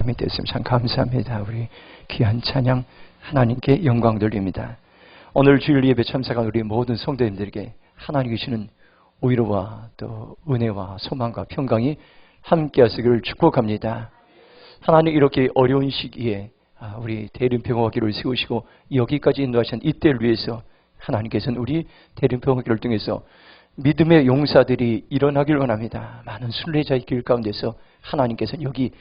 됐으면 참 감사합니다. 우리 귀한 찬양 하나님께 영광 돌립니다. 오늘 주일 예배 참석한 우리 모든 성도님들에게 하나님 주시는 위로와 또 은혜와 소망과 평강이 함께 하시기를 축복합니다. 하나님 이렇게 어려운 시기에 우리 대림평화교회를 세우시고 여기까지 인도하신 이때를 위해서 하나님께서는 우리 대림평화교회를 통해서 믿음의 용사들이 일어나길 원합니다. 많은 순례자의 길 가운데서 하나님께서는 여기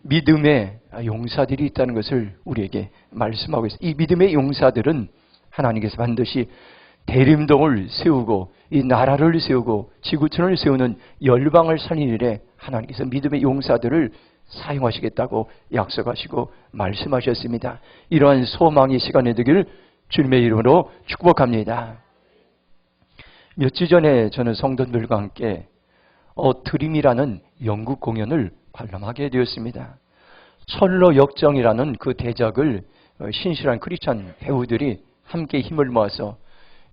믿음의 용사들이 있다는 것을 우리에게 말씀하고 있습니다. 이 믿음의 용사들은 하나님께서 반드시 대림동을 세우고 이 나라를 세우고 지구촌을 세우는 열방을 살리는 일에 하나님께서 믿음의 용사들을 사용하시겠다고 약속하시고 말씀하셨습니다. 이러한 소망의 시간이 되길 주님의 이름으로 축복합니다. 몇 주 전에 저는 성도들과 함께 드림이라는 연극 공연을 관람하게 되었습니다. 철로 역정이라는 그 대작을 신실한 크리스찬 배우들이 함께 힘을 모아서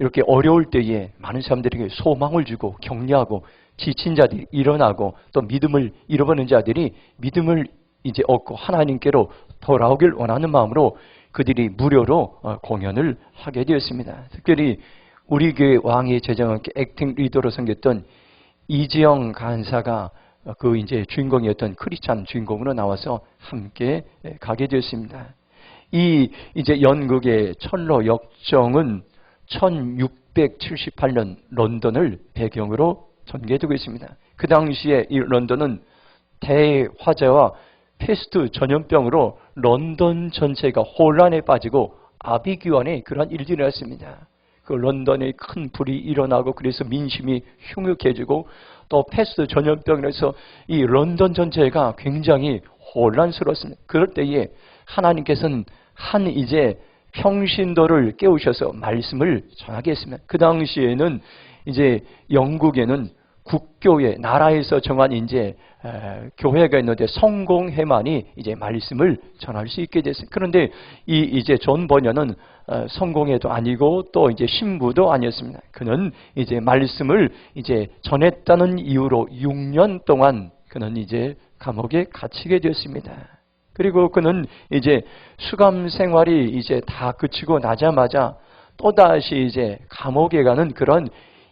이렇게 어려울 때에 많은 사람들에게 소망을 주고 격려하고 지친 자들이 일어나고 또 믿음을 잃어버린 자들이 믿음을 이제 얻고 하나님께로 돌아오길 원하는 마음으로 그들이 무료로 공연을 하게 되었습니다. 특별히 우리 교회 왕의 제정학교 액팅 리더로 섬겼던 이지영 간사가 그 이제 주인공이었던 크리스찬 주인공으로 나와서 함께 가게 되었습니다. 이 이제 연극의 철로 역정은 1678년 런던을 배경으로 전개되고 있습니다. 그 당시에 이 런던은 대화재와 패스트 전염병으로 런던 전체가 혼란에 빠지고 아비규환의 그러한 일들이 일어났습니다. 그 런던에 큰 불이 일어나고 그래서 민심이 흉흉해지고 또 패스트 전염병에서 이 런던 전체가 굉장히 혼란스러웠습니다. 그럴 때에 하나님께서는 한 이제 평신도를 깨우셔서 말씀을 전하게 했습니다. 그 당시에는 이제 영국에는 국교회 나라에서 정한 이제 교회가 있는데 성공회만이 이제 말씀을 전할 수 있게 됐습니다. 그런데 이 이제 존 버녀는 성공회도 아니고 또 이제 신부도 아니었습니다. 그는 이제 말씀을 이제 전했다는 이유로 6년 동안 그는 이제 감옥에 갇히게 되었습니다. 그리고 그는 이제 수감 생활이 이제 다 그치고 나자마자 또다시 이제 감옥에 가는 그런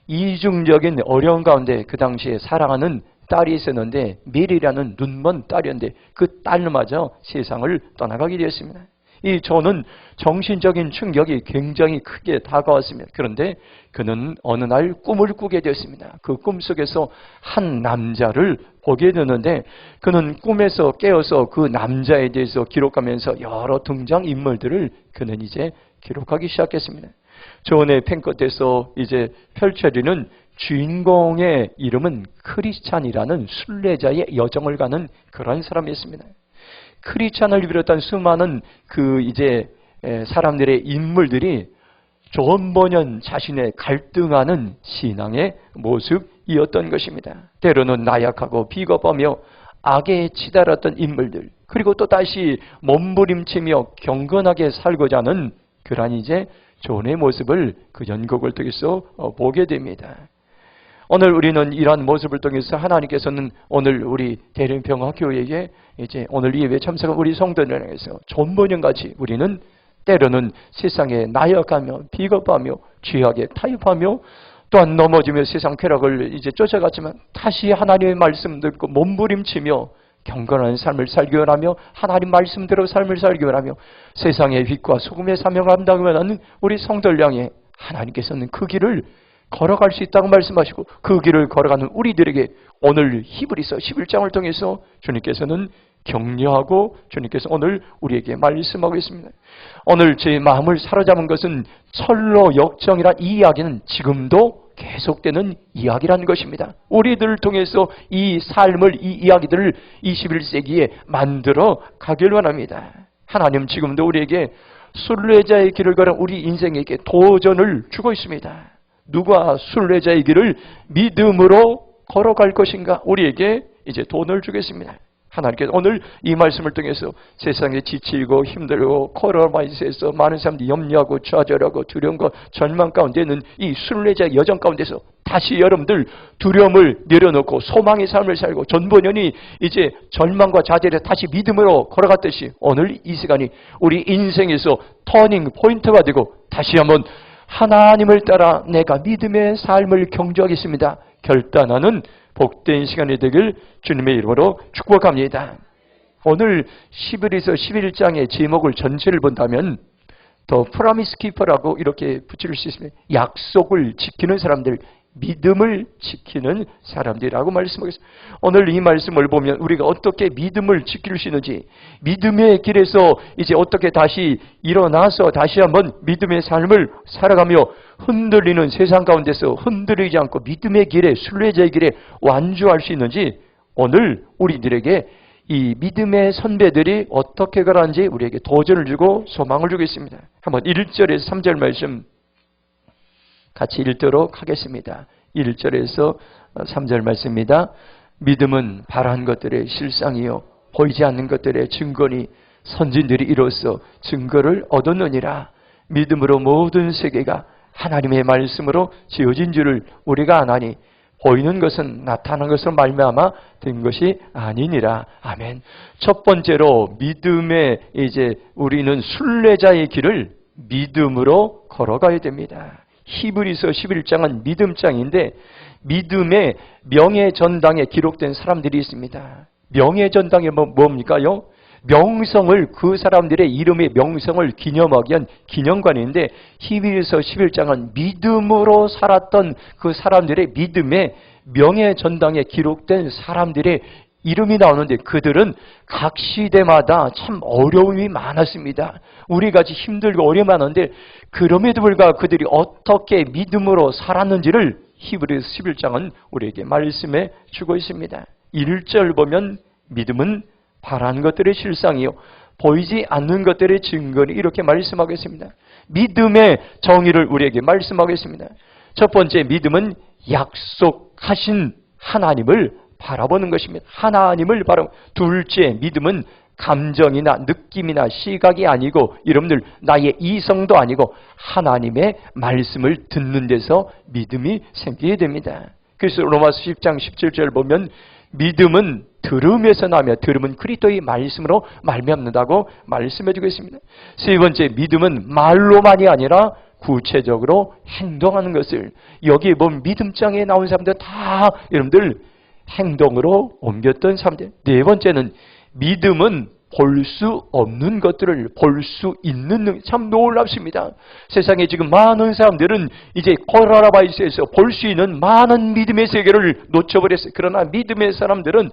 이중적인 어려움 가운데 그 당시에 사랑하는 딸이 있었는데 메리라는 눈먼 딸이었는데 그 딸마저 세상을 떠나가게 되었습니다. 이 존은 정신적인 충격이 굉장히 크게 다가왔습니다. 그런데 그는 어느 날 꿈을 꾸게 되었습니다. 그 꿈 속에서 한 남자를 보게 되는데 그는 꿈에서 깨어서 그 남자에 대해서 기록하면서 여러 등장인물들을 그는 이제 기록하기 시작했습니다. 존의 펜 끝에서 이제 펼쳐지는 주인공의 이름은 크리스찬이라는 순례자의 여정을 가는 그런 사람이었습니다. 크리스찬을 비롯한 수많은 그 이제 사람들의 인물들이 존 버년 자신의 갈등하는 신앙의 모습이었던 것입니다. 때로는 나약하고 비겁하며 악에 치달았던 인물들, 그리고 또 다시 몸부림치며 경건하게 살고자 하는 그러한 이제 존의 모습을 그 연극을 통해서 보게 됩니다. 오늘 우리는 이러한 모습을 통해서 하나님께서는 오늘 우리 대림평화교회에 이제 오늘 이 예배 참석한 우리 성도들을 향해서 존 버년 같이 우리는 때로는 세상에 나약하며 비겁하며 죄악에 타협하며 또한 넘어지며 세상 쾌락을 이제 쫓아갔지만 다시 하나님의 말씀 듣고 몸부림치며 경건한 삶을 살기 원하며 하나님 말씀대로 삶을 살기 원하며 세상의 빛과 소금의 사명을 감당하며 하는 우리 성도를 향해 하나님께서는 그 길을 걸어갈 수 있다고 말씀하시고 그 길을 걸어가는 우리들에게 오늘 히브리서 11장을 통해서 주님께서는 격려하고 주님께서 오늘 우리에게 말씀하고 있습니다. 오늘 제 마음을 사로잡은 것은 철로 역정이란 이 이야기는 지금도 계속되는 이야기라는 것입니다. 우리들을 통해서 이 삶을, 이 이야기들을 21세기에 만들어 가길 원합니다. 하나님 지금도 우리에게 순례자의 길을 걸어 우리 인생에게 도전을 주고 있습니다. 누가 순례자의 길을 믿음으로 걸어갈 것인가? 우리에게 이제 돈을 주겠습니다. 하나님께서 오늘 이 말씀을 통해서 세상에 지치고 힘들고 코로나바이러스에서 많은 사람들이 염려하고 좌절하고 두려움과 절망 가운데 있는 이 순례자의 여정 가운데서 다시 여러분들 두려움을 내려놓고 소망의 삶을 살고 전번연이 이제 절망과 좌절에 다시 믿음으로 걸어갔듯이 오늘 이 시간이 우리 인생에서 터닝 포인트가 되고 다시 한번 하나님을 따라 내가 믿음의 삶을 경주하겠습니다 결단하는 복된 시간이 되길 주님의 이름으로 축복합니다. 오늘 11에서 11장의 제목을 전체를 본다면 더 프라미스 키퍼라고 이렇게 붙일 수 있습니다. 약속을 지키는 사람들, 믿음을 지키는 사람들이라고 말씀하겠습니다. 오늘 이 말씀을 보면 우리가 어떻게 믿음을 지킬 수 있는지, 믿음의 길에서 이제 어떻게 다시 일어나서 다시 한번 믿음의 삶을 살아가며 흔들리는 세상 가운데서 흔들리지 않고 믿음의 길에, 순례자의 길에 완주할 수 있는지 오늘 우리들에게 이 믿음의 선배들이 어떻게 가라는지 우리에게 도전을 주고 소망을 주고 있습니다. 한번 1절에서 3절 말씀 같이 읽도록 하겠습니다. 1절에서 3절 말씀입니다. 믿음은 바라는 것들의 실상이요 보이지 않는 것들의 증거니 선진들이 이로써 증거를 얻었느니라. 믿음으로 모든 세계가 하나님의 말씀으로 지어진 줄을 우리가 아나니 보이는 것은 나타난 것으로 말미암아 된 것이 아니니라. 아멘. 첫 번째로 믿음의 이제 우리는 순례자의 길을 믿음으로 걸어가야 됩니다. 히브리서 11장은 믿음장인데 믿음의 명예전당에 기록된 사람들이 있습니다. 명예전당이 뭡니까요? 명성을 그 사람들의 이름의 명성을 기념하기 위한 기념관인데 히브리서 11장은 믿음으로 살았던 그 사람들의 믿음의 명예전당에 기록된 사람들의 이름이 나오는데 그들은 각 시대마다 참 어려움이 많았습니다. 우리같이 힘들고 어려움이 많은데 그럼에도 불구하고 그들이 어떻게 믿음으로 살았는지를 히브리서 11장은 우리에게 말씀해 주고 있습니다. 1절 보면 믿음은 바라는 것들의 실상이요 보이지 않는 것들의 증거니 이렇게 말씀하겠습니다. 믿음의 정의를 우리에게 말씀하겠습니다. 첫 번째 믿음은 약속하신 하나님을 바라보는 것입니다. 하나님을 바라보는. 둘째 믿음은 감정이나 느낌이나 시각이 아니고 여러분들 나의 이성도 아니고 하나님의 말씀을 듣는 데서 믿음이 생기게 됩니다. 그래서 로마서 10장 17절 보면 믿음은 들음에서 나며 들음은 그리스도의 말씀으로 말미암는다고 말씀해 주고 있습니다. 세 번째 믿음은 말로만이 아니라 구체적으로 행동하는 것을 여기에 보면 믿음장에 나온 사람들 다 여러분들 행동으로 옮겼던 사람들. 네 번째는 믿음은 볼 수 없는 것들을 볼 수 있는 능력. 참 놀랍습니다. 세상에 지금 많은 사람들은 이제 코로나바이러스에서 볼 수 있는 많은 믿음의 세계를 놓쳐버렸어요. 그러나 믿음의 사람들은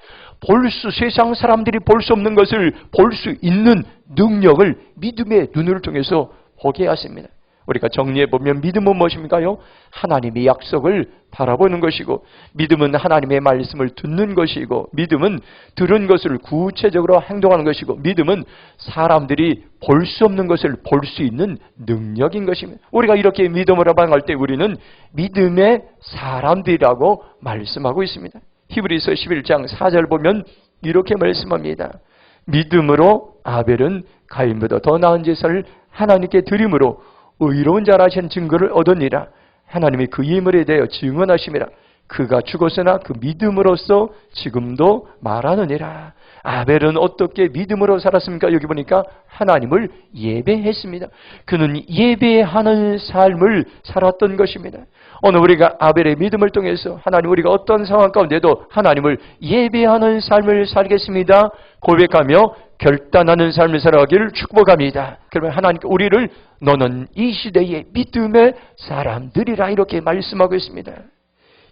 세상 사람들이 볼 수 없는 것을 볼 수 있는 능력을 믿음의 눈을 통해서 보게 하십니다. 우리가 정리해보면 믿음은 무엇입니까요? 하나님의 약속을 바라보는 것이고 믿음은 하나님의 말씀을 듣는 것이고 믿음은 들은 것을 구체적으로 행동하는 것이고 믿음은 사람들이 볼 수 없는 것을 볼 수 있는 능력인 것입니다. 우리가 이렇게 믿음으로 반응할 때 우리는 믿음의 사람들이라고 말씀하고 있습니다. 히브리서 11장 4절 보면 이렇게 말씀합니다. 믿음으로 아벨은 가인보다 더 나은 제사를 하나님께 드림으로 의로운 자라 하신 증거를 얻었니라. 하나님이 그 예물에 대하여 증언하심이라. 그가 죽었으나 그 믿음으로써 지금도 말하느니라. 아벨은 어떻게 믿음으로 살았습니까? 여기 보니까 하나님을 예배했습니다. 그는 예배하는 삶을 살았던 것입니다. 오늘 우리가 아벨의 믿음을 통해서 하나님 우리가 어떤 상황 가운데도 하나님을 예배하는 삶을 살겠습니다 고백하며 결단하는 삶을 살아가기를 축복합니다. 그러면 하나님께 우리를 너는 이 시대의 믿음의 사람들이라 이렇게 말씀하고 있습니다.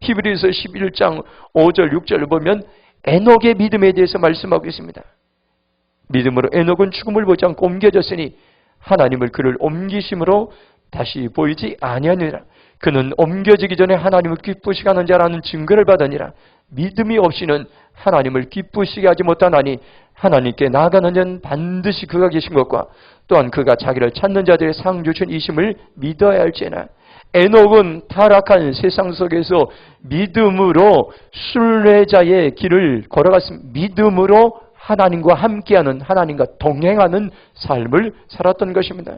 히브리서 11장 5절 6절을 보면 에녹의 믿음에 대해서 말씀하고 있습니다. 믿음으로 에녹은 죽음을 보지 않고 옮겨졌으니 하나님을 그를 옮기심으로 다시 보이지 아니하니라. 그는 옮겨지기 전에 하나님을 기쁘시게 하는 자라는 증거를 받으니라. 믿음이 없이는 하나님을 기쁘시게 하지 못하나니 하나님께 나아가는 자는 반드시 그가 계신 것과 또한 그가 자기를 찾는 자들의 상 주신 이심을 믿어야 할지나. 에녹은 타락한 세상 속에서 믿음으로 순례자의 길을 걸어갔습니다. 믿음으로 하나님과 함께하는, 하나님과 동행하는 삶을 살았던 것입니다.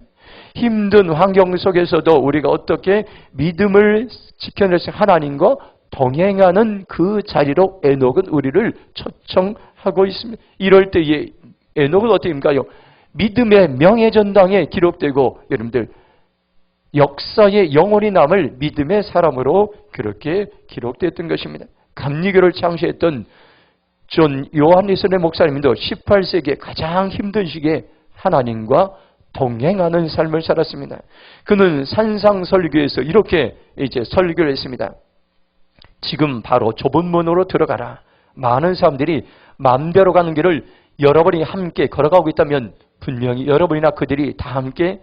힘든 환경 속에서도 우리가 어떻게 믿음을 지켜내서 하나님과 동행하는 그 자리로 에녹은 우리를 초청하고 있습니다. 이럴 때에 에녹은 어떻게 입니까요? 믿음의 명예전당에 기록되고, 여러분들 역사에 영원히 남을 믿음의 사람으로 그렇게 기록됐던 것입니다. 감리교를 창시했던 존 요한리슨의 목사님도 18세기에 가장 힘든 시기에 하나님과 동행하는 삶을 살았습니다. 그는 산상설교에서 이렇게 이제 설교를 했습니다. 지금 바로 좁은 문으로 들어가라. 많은 사람들이 마음대로 가는 길을 여러분이 함께 걸어가고 있다면 분명히 여러분이나 그들이 다 함께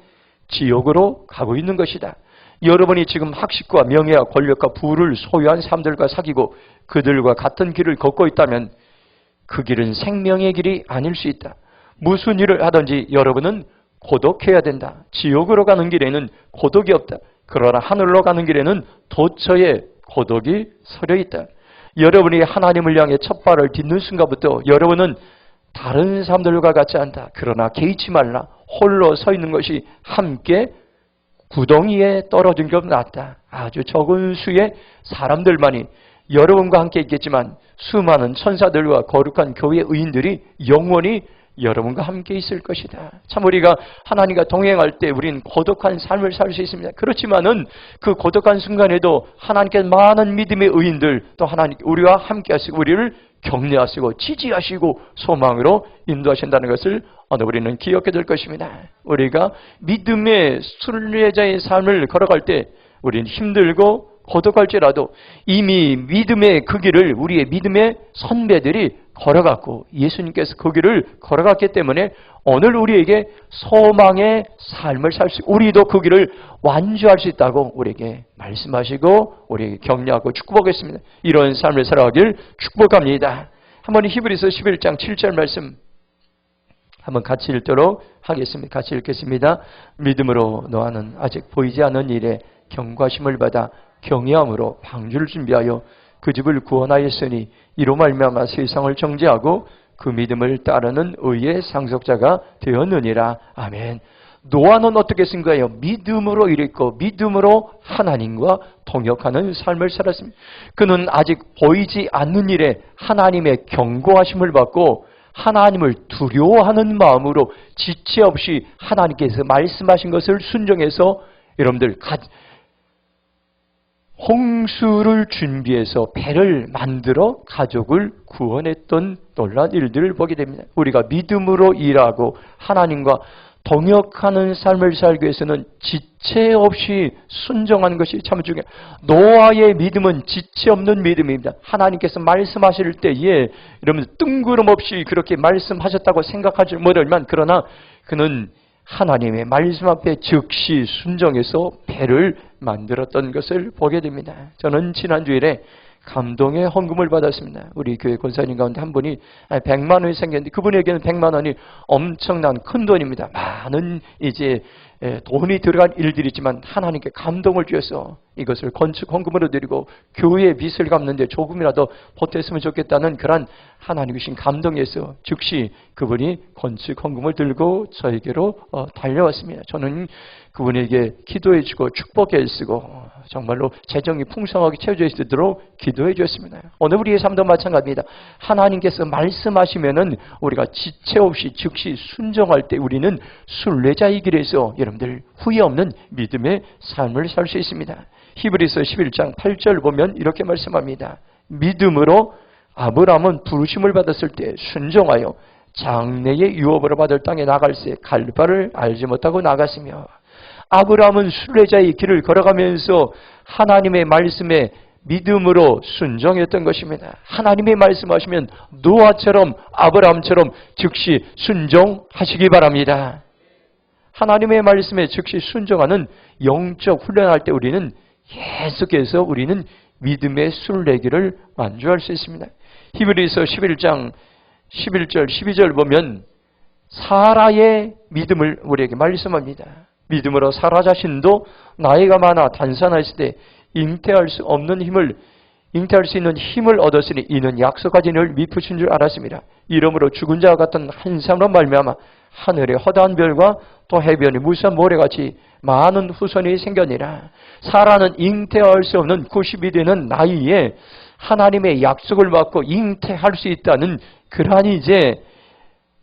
지옥으로 가고 있는 것이다. 여러분이 지금 학식과 명예와 권력과 부를 소유한 사람들과 사귀고 그들과 같은 길을 걷고 있다면 그 길은 생명의 길이 아닐 수 있다. 무슨 일을 하든지 여러분은 고독해야 된다. 지옥으로 가는 길에는 고독이 없다. 그러나 하늘로 가는 길에는 도처에 고독이 서려 있다. 여러분이 하나님을 향해 첫 발을 딛는 순간부터 여러분은 다른 사람들과 같지 않다. 그러나 개의치 말라. 홀로 서 있는 것이 함께 구덩이에 떨어진 것 낫다. 아주 적은 수의 사람들만이 여러분과 함께 있겠지만 수많은 천사들과 거룩한 교회 의인들이 영원히 여러분과 함께 있을 것이다. 참 우리가 하나님과 동행할 때 우리는 고독한 삶을 살 수 있습니다. 그렇지만은 그 고독한 순간에도 하나님께 많은 믿음의 의인들 또 하나님 우리와 함께 하시고 우리를 격려하시고 지지하시고 소망으로 인도하신다는 것을 오늘 우리는 기억해야 될 것입니다. 우리가 믿음의 순례자의 삶을 걸어갈 때 우리는 힘들고 고독할지라도 이미 믿음의 그 길을 우리의 믿음의 선배들이 걸어갔고 예수님께서 그 길을 걸어갔기 때문에 오늘 우리에게 소망의 삶을 살 수, 우리도 그 길을 완주할 수 있다고 우리에게 말씀하시고 우리에게 격려하고 축복하겠습니다. 이런 삶을 살아가길 축복합니다. 한번 히브리서 11장 7절 말씀 한번 같이 읽도록 하겠습니다. 같이 읽겠습니다. 믿음으로 노아는 아직 보이지 않는 일에 경과심을 받아 경외함으로 방주를 준비하여 그 집을 구원하였으니 이로 말미암아 세상을 정죄하고 그 믿음을 따르는 의의 상속자가 되었느니라. 아멘. 노아는 어떻게 쓴 거예요? 믿음으로 일했고 믿음으로 하나님과 동역하는 삶을 살았습니다. 그는 아직 보이지 않는 일에 하나님의 경고하심을 받고 하나님을 두려워하는 마음으로 지체 없이 하나님께서 말씀하신 것을 순종해서 여러분들 홍수를 준비해서 배를 만들어 가족을 구원했던 놀라운 일들을 보게 됩니다. 우리가 믿음으로 일하고 하나님과 동역하는 삶을 살기 위해서는 지체 없이 순종하는 것이 참 중요해요. 노아의 믿음은 지체 없는 믿음입니다. 하나님께서 말씀하실 때에 여러분 뜬구름 없이 그렇게 말씀하셨다고 생각하지 못하지만 그러나 그는 하나님의 말씀 앞에 즉시 순종해서 배를 만들었던 것을 보게 됩니다. 저는 지난 주일에 감동의 헌금을 받았습니다. 우리 교회 권사님 가운데 한 분이 100만 원이 생겼는데 그분에게는 100만 원이 엄청난 큰 돈입니다. 많은 이제 돈이 들어간 일들이지만 하나님께 감동을 주셔서 이것을 건축 헌금으로 드리고 교회의 빚을 갚는데 조금이라도 보탰으면 좋겠다는 그런 하나님 주신 감동에서 즉시 그분이 건축 헌금을 들고 저에게로 달려왔습니다. 저는 그분에게 기도해 주고 축복해 주고 정말로 재정이 풍성하게 채워져 있도록 기도해 주었습니다. 오늘 우리의 삶도 마찬가지입니다. 하나님께서 말씀하시면은 우리가 지체 없이 즉시 순종할 때 우리는 순례자의 길에서 여러분들 후회 없는 믿음의 삶을 살 수 있습니다. 히브리서 11장 8절 보면 이렇게 말씀합니다. 믿음으로 아브라함은 부르심을 받았을 때 순종하여 장래의 유업으로 받을 땅에 나갈새 갈 바를 알지 못하고 나갔으며 아브라함은 순례자의 길을 걸어가면서 하나님의 말씀에 믿음으로 순종했던 것입니다. 하나님의 말씀하시면 노아처럼 아브라함처럼 즉시 순종하시기 바랍니다. 하나님의 말씀에 즉시 순종하는 영적 훈련할 때 우리는 계속해서 우리는 믿음의 순례기를 완주할 수 있습니다. 히브리서 11장 11절 12절 보면 사라의 믿음을 우리에게 말씀합니다. 믿음으로 사라 자신도 나이가 많아 단산하였을 때 잉태할 수 없는 힘을 잉태할 수 있는 힘을 얻었으니 이는 약속하신 이를 미쁘신 줄 알았습니다. 이러므로 죽은 자와 같은 한 사람으로 말미암아 하늘의 허다한 별과 또 해변의 무수한 모래같이 많은 후손이 생겼니라. 사라는 잉태할 수 없는 90이 되는 나이에 하나님의 약속을 받고 잉태할 수 있다는 그러한 이제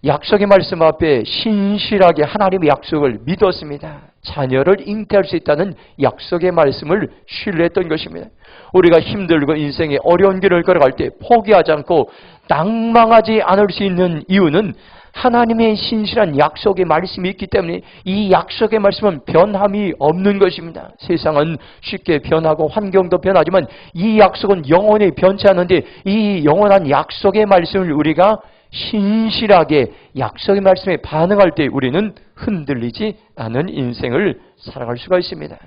약속의 말씀 앞에 신실하게 하나님의 약속을 믿었습니다. 자녀를 잉태할 수 있다는 약속의 말씀을 신뢰했던 것입니다. 우리가 힘들고 인생의 어려운 길을 걸어갈 때 포기하지 않고 낭망하지 않을 수 있는 이유는 하나님의 신실한 약속의 말씀이 있기 때문에 이 약속의 말씀은 변함이 없는 것입니다. 세상은 쉽게 변하고 환경도 변하지만 이 약속은 영원히 변치 않는데 이 영원한 약속의 말씀을 우리가 신실하게 약속의 말씀에 반응할 때 우리는 흔들리지 않은 인생을 살아갈 수가 있습니다.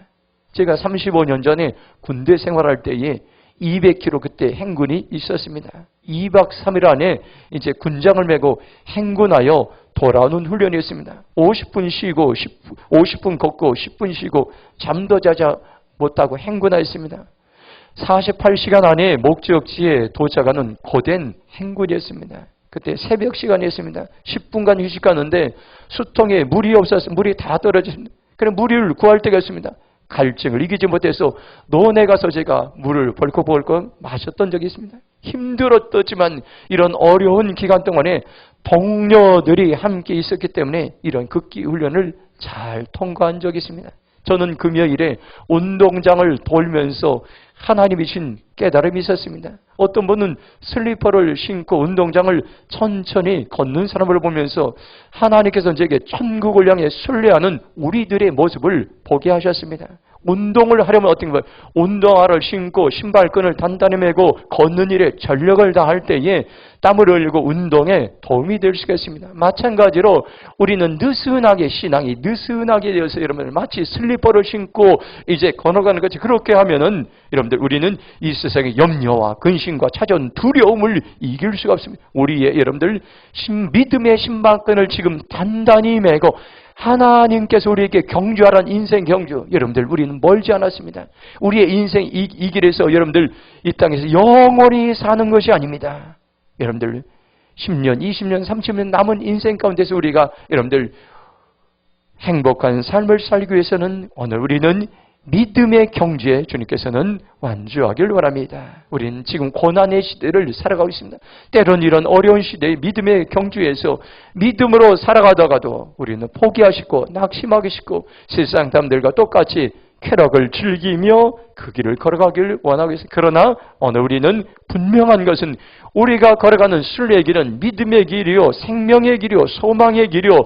제가 35년 전에 군대 생활할 때에 200km 그때 행군이 있었습니다. 2박 3일 안에 이제 군장을 메고 행군하여 돌아오는 훈련이었습니다. 50분 쉬고 50분 걷고 10분 쉬고 잠도 자지 못하고 행군하였습니다. 48시간 안에 목적지에 도착하는 고된 행군이었습니다. 그때 새벽 시간이었습니다. 10분간 휴식하는데 수통에 물이 없어서 물이 다 떨어졌습니다. 그래서 물을 구할 때가 있습니다. 갈증을 이기지 못해서 논에 가서 제가 물을 벌컥벌컥 마셨던 적이 있습니다. 힘들었지만 이런 어려운 기간 동안에 동료들이 함께 있었기 때문에 이런 극기 훈련을 잘 통과한 적이 있습니다. 저는 금요일에 운동장을 돌면서 하나님이 주신 깨달음이 있었습니다. 어떤 분은 슬리퍼를 신고 운동장을 천천히 걷는 사람을 보면서 하나님께서 제게 천국을 향해 순례하는 우리들의 모습을 보게 하셨습니다. 운동을 하려면 어떤 거예요? 운동화를 신고 신발끈을 단단히 매고 걷는 일에 전력을 다할 때에 땀을 흘리고 운동에 도움이 될 수가 있습니다. 마찬가지로 우리는 느슨하게 신앙이 느슨하게 되어서 여러분들 마치 슬리퍼를 신고 이제 걸어가는 것이 그렇게 하면은 여러분들 우리는 이 세상의 염려와 근심과 찾아온 두려움을 이길 수가 없습니다. 우리의 여러분들 믿음의 신발끈을 지금 단단히 매고 하나님께서 우리에게 경주하라는 인생 경주, 여러분들 우리는 멀지 않았습니다. 우리의 인생 이 길에서 여러분들 이 땅에서 영원히 사는 것이 아닙니다. 여러분들 10년, 20년, 30년 남은 인생 가운데서 우리가 여러분들 행복한 삶을 살기 위해서는 오늘 우리는 믿음의 경주에 주님께서는 완주하길 원합니다. 우리는 지금 고난의 시대를 살아가고 있습니다. 때론 이런 어려운 시대의 믿음의 경주에서 믿음으로 살아가다가도 우리는 포기하시고 낙심하시고 세상 사람들과 똑같이 쾌락을 즐기며 그 길을 걸어가길 원하고 있습니다. 그러나 오늘 우리는 분명한 것은 우리가 걸어가는 순례의 길은 믿음의 길이요 생명의 길이요 소망의 길이요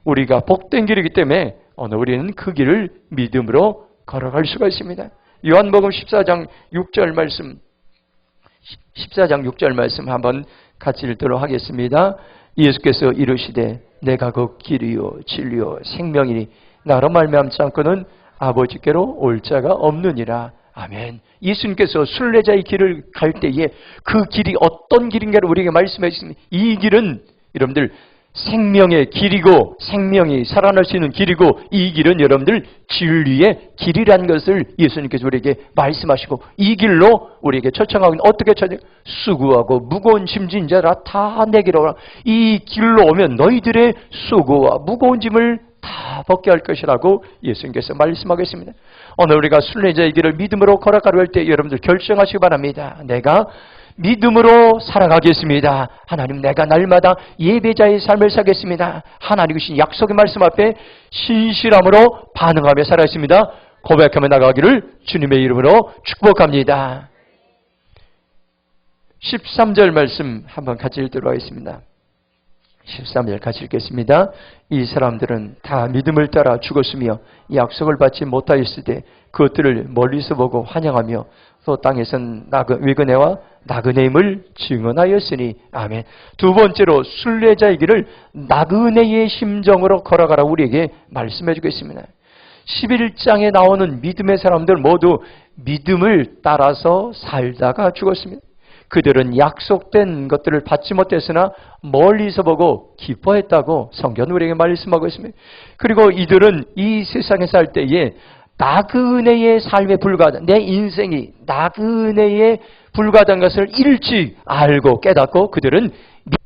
우리가 복된 길이기 때문에 오늘 우리는 그 길을 믿음으로 걸어갈 수가 있습니다. 요한복음 14장 6절 말씀 14장 6절 말씀 한번 같이 읽도록 하겠습니다. 예수께서 이르시되 내가 그 길이요 진리요 생명이니 나로 말미암지 않고는 아버지께로 올 자가 없느니라. 아멘. 예수님께서 순례자의 길을 갈 때에 그 길이 어떤 길인가를 우리에게 말씀해 주십니다. 이 길은 여러분들 생명의 길이고 생명이 살아날 수 있는 길이고 이 길은 여러분들 진리의 길이라는 것을 예수님께서 우리에게 말씀하시고 이 길로 우리에게 초청하고 있는 어떻게 초청? 수고하고 무거운 짐진 자라 다 내게로 오라. 이 길로 오면 너희들의 수고와 무거운 짐을 다 벗게 할 것이라고 예수님께서 말씀하겠습니다. 오늘 우리가 순례자의 길을 믿음으로 걸어가려 할 때 여러분들 결정하시기 바랍니다. 내가 믿음으로 살아가겠습니다. 하나님 내가 날마다 예배자의 삶을 살겠습니다. 하나님 주신 약속의 말씀 앞에 신실함으로 반응하며 살아있습니다. 고백하며 나가기를 주님의 이름으로 축복합니다. 13절 말씀 한번 같이 읽도록 하겠습니다. 13절 같이 읽겠습니다. 이 사람들은 다 믿음을 따라 죽었으며 약속을 받지 못하였을 때 그것들을 멀리서 보고 환영하며 또 땅에선 위근회와 나그네임을 증언하였으니 아멘. 두 번째로 순례자의 길을 나그네의 심정으로 걸어가라 우리에게 말씀해 주겠습니다. 11장에 나오는 믿음의 사람들 모두 믿음을 따라서 살다가 죽었습니다. 그들은 약속된 것들을 받지 못했으나 멀리서 보고 기뻐했다고 성경은 우리에게 말씀하고 있습니다. 그리고 이들은 이 세상에 살 때에 나그네의 삶에 불과하다. 내 인생이 나그네에 불과하다는 것을 일찍 알고 깨닫고 그들은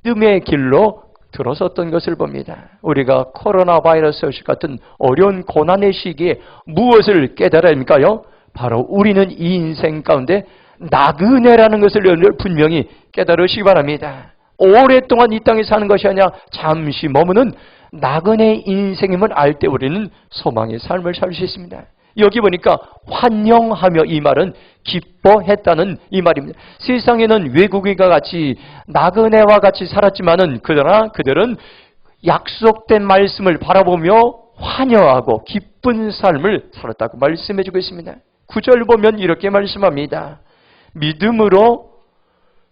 믿음의 길로 들어섰던 것을 봅니다. 우리가 코로나 바이러스 같은 어려운 고난의 시기에 무엇을 깨달아야 합니까요? 바로 우리는 이 인생 가운데 나그네라는 것을 분명히 깨달으시기 바랍니다. 오랫동안 이 땅에 사는 것이 아니라 잠시 머무는 나그네 인생임을 알 때 우리는 소망의 삶을 살 수 있습니다. 여기 보니까 환영하며, 이 말은 기뻐했다는 이 말입니다. 세상에는 외국인과 같이 나그네와 같이 살았지만은 그러나 그들은 약속된 말씀을 바라보며 환영하고 기쁜 삶을 살았다고 말씀해 주고 있습니다. 9절 보면 이렇게 말씀합니다. 믿음으로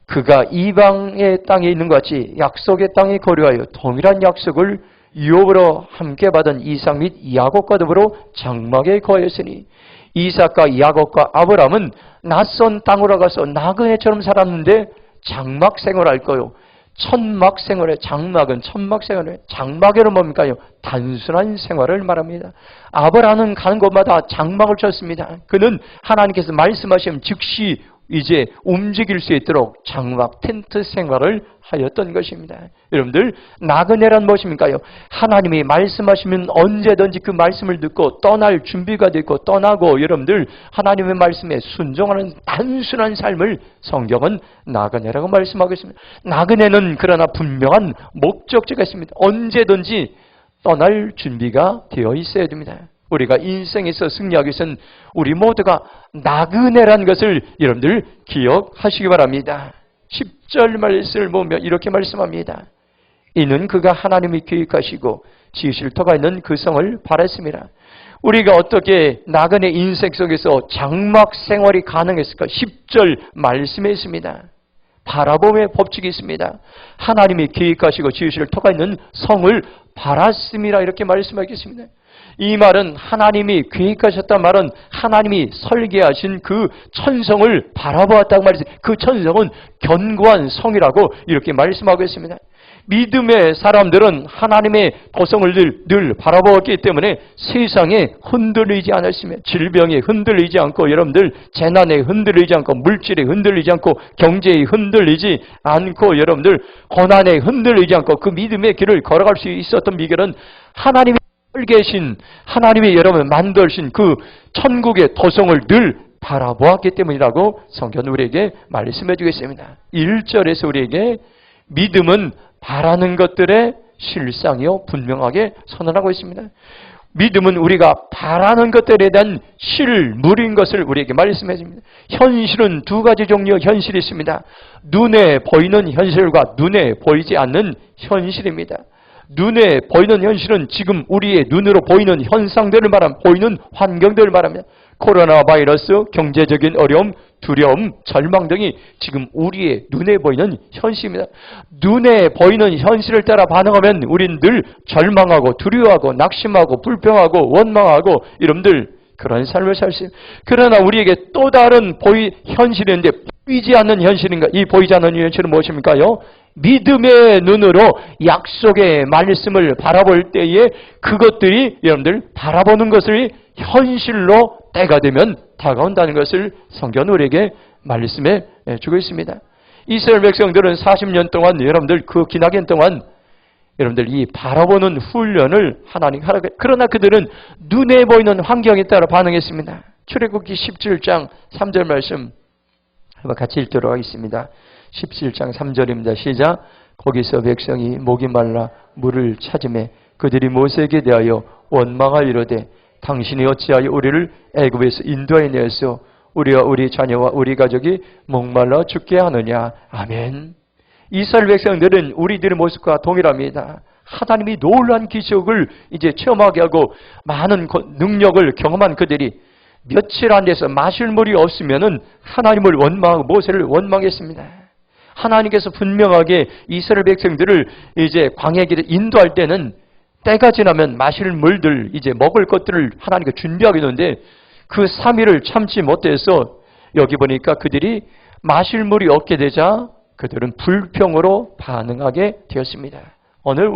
그가 이방의 땅에 있는 것 같이 약속의 땅에 거류하여 동일한 약속을 유업으로 함께 받은 이삭 및 야곱과 더불어 장막에 거하였으니, 이삭과 야곱과 아브라함은 낯선 땅으로 가서 나그네처럼 살았는데 장막 생활할 거요. 천막 생활에, 장막은 천막 생활에, 장막에는 뭡니까요? 단순한 생활을 말합니다. 아브라함은 가는 곳마다 장막을 쳤습니다. 그는 하나님께서 말씀하시면 즉시 이제 움직일 수 있도록 장막 텐트 생활을 하였던 것입니다. 여러분들, 나그네란 무엇입니까요? 하나님이 말씀하시면 언제든지 그 말씀을 듣고 떠날 준비가 되고 떠나고, 여러분들 하나님의 말씀에 순종하는 단순한 삶을 성경은 나그네라고 말씀하고 있습니다. 나그네는 그러나 분명한 목적지가 있습니다. 언제든지 떠날 준비가 되어 있어야 됩니다. 우리가 인생에서 승리하기 위해서는 우리 모두가 나그네라는 것을 여러분들 기억하시기 바랍니다. 10절 말씀을 보면 이렇게 말씀합니다. 이는 그가 하나님이 계획하시고 지으실 터가 있는 그 성을 바랐습니다. 우리가 어떻게 나그네 인생 속에서 장막 생활이 가능했을까? 10절 말씀에 있습니다. 바라봄의 법칙이 있습니다. 하나님이 계획하시고 지으실 터가 있는 성을 바랐습니다. 이렇게 말씀하겠습니다. 이 말은 하나님이 계획하셨단 말은 하나님이 설계하신 그 천성을 바라보았다고 말했습니다. 그 천성은 견고한 성이라고 이렇게 말씀하고 있습니다. 믿음의 사람들은 하나님의 도성을 늘 바라보았기 때문에 세상에 흔들리지 않았으며, 질병에 흔들리지 않고, 여러분들 재난에 흔들리지 않고, 물질에 흔들리지 않고, 경제에 흔들리지 않고, 여러분들 고난에 흔들리지 않고 그 믿음의 길을 걸어갈 수 있었던 비결은 하나님이 설계신, 하나님이 여러분 만드신 그 천국의 도성을 늘 바라보았기 때문이라고 성경은 우리에게 말씀해 주겠습니다. 1절에서 우리에게 믿음은 바라는 것들의 실상이요 분명하게 선언하고 있습니다. 믿음은 우리가 바라는 것들에 대한 실물인 것을 우리에게 말씀해 줍니다. 현실은 두 가지 종류의 현실이 있습니다. 눈에 보이는 현실과 눈에 보이지 않는 현실입니다. 눈에 보이는 현실은 지금 우리의 눈으로 보이는 현상들을 말합니다. 보이는 환경들을 말합니다. 코로나 바이러스, 경제적인 어려움, 두려움, 절망 등이 지금 우리의 눈에 보이는 현실입니다. 눈에 보이는 현실을 따라 반응하면 우리는 늘 절망하고 두려워하고 낙심하고 불평하고 원망하고, 여러분들 그런 삶을 살 수 있습니다. 그러나 우리에게 또 다른 현실이 있는데 보이지 않는 현실인가? 이 보이지 않는 현실은 무엇입니까요? 믿음의 눈으로 약속의 말씀을 바라볼 때에 그것들이 여러분들 바라보는 것을 현실로 때가 되면 다가온다는 것을 성경은 우리에게 말씀해 주고 있습니다. 이스라엘 백성들은 40년 동안, 여러분들 그 기나긴 동안 여러분들 이 바라보는 훈련을 하나님 하라고, 그러나 그들은 눈에 보이는 환경에 따라 반응했습니다. 출애굽기 17장 3절 말씀 한번 같이 읽도록 하겠습니다. 17장 3절입니다. 시작. 거기서 백성이 목이 말라 물을 찾으매 그들이 모세에게 대하여 원망하여 이르되 당신이 어찌하여 우리를 애굽에서 인도하여 내어서 우리와 우리 자녀와 우리 가족이 목말라 죽게 하느냐. 아멘. 이스라엘 백성들은 우리들의 모습과 동일합니다. 하나님이 놀라운 기적을 이제 체험하게 하고 많은 능력을 경험한 그들이 며칠 안 돼서 마실 물이 없으면은 하나님을 원망하고 모세를 원망했습니다. 하나님께서 분명하게 이스라엘 백성들을 이제 광야 길에 인도할 때는 때가 지나면 마실 물들, 이제 먹을 것들을 하나님께 준비하게 되는데 그 3일을 참지 못해서 여기 보니까 그들이 마실 물이 없게 되자 그들은 불평으로 반응하게 되었습니다. 오늘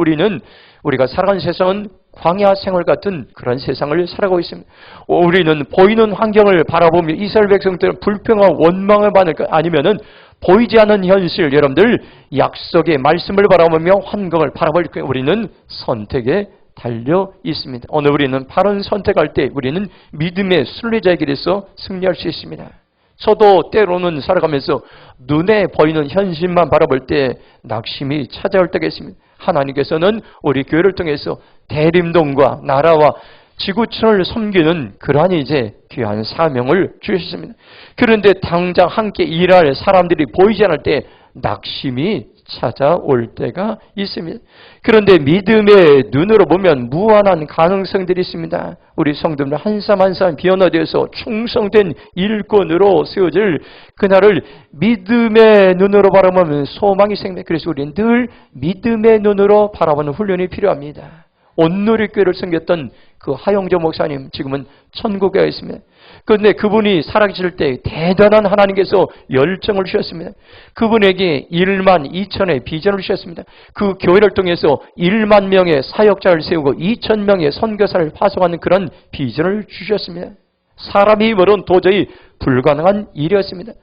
우리가 살아가는 세상은 광야 생활 같은 그런 세상을 살아가고 있습니다. 우리는 보이는 환경을 바라보며 이스라엘 백성들은 불평과 원망을 받을까? 아니면은 보이지 않는 현실, 여러분들 약속의 말씀을 바라보며 환경을 바라볼 때 우리는 선택에 달려 있습니다. 오늘 우리는 바른 선택할 때 우리는 믿음의 순례자의 길에서 승리할 수 있습니다. 저도 때로는 살아가면서 눈에 보이는 현실만 바라볼 때 낙심이 찾아올 때가 있습니다. 하나님께서는 우리 교회를 통해서 대림동과 나라와 지구촌을 섬기는 그러한 이제 귀한 사명을 주셨습니다. 그런데 당장 함께 일할 사람들이 보이지 않을 때 낙심이 찾아올 때가 있습니다. 그런데 믿음의 눈으로 보면 무한한 가능성들이 있습니다. 우리 성도들 한 사람 한 사람 변화되어서 충성된 일꾼으로 세워질 그날을 믿음의 눈으로 바라보면 소망이 생깁니다. 그래서 우리는 늘 믿음의 눈으로 바라보는 훈련이 필요합니다. 온누리교회를 섬겼던 그 하영조 목사님 지금은 천국에 있습니다. 그런데 그분이 살아계실 때 대단한 하나님께서 열정을 주셨습니다. 그분에게 1만 2천의 비전을 주셨습니다. 그 교회를 통해서 1만 명의 사역자를 세우고 2천 명의 선교사를 파송하는 그런 비전을 주셨습니다. 사람이 힘으로는 도저히 불가능한 일이었습니다.